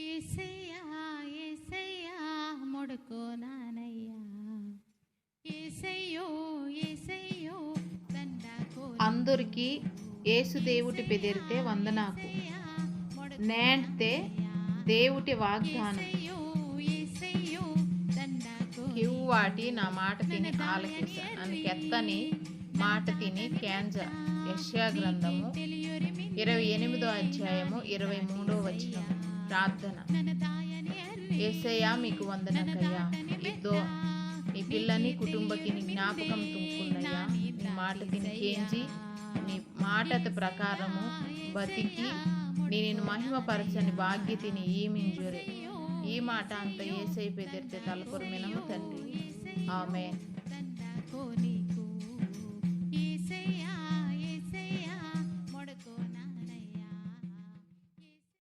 ఏసయ్యా ఏసయ్యా మొడుకోనానయ్యా ఏసయ్యో ఏసయ్యో దండాకో అందరికి ఏసు దేవుటి బెదిరితే వందనాకు నేంటే దేవుటి వాగ్దానం కివ్వాటి నా మాట తిని ఆలకిస అని కెత్తని మాట తిని క్యాంజ యెషయా గ్రంథము 28వ అధ్యాయము 23వ వచనం. ప్రార్థన. యేసయ్యా మీకు వందనకయ్యా, ఇద్దో నీ పిల్లని కుటుంబకి నీ జ్ఞాపకం తుంకున్నయ్యా. నీ మాట తిని కేంజి నీ మాటత ప్రకారము బతికి నేను మహిమపరచని భాగ్యతిని ఈ మింజురే. ఈ మాట అంత యేసయ్య బెదిరితే తలపొరమినము తండ్రి. ఆమేన్.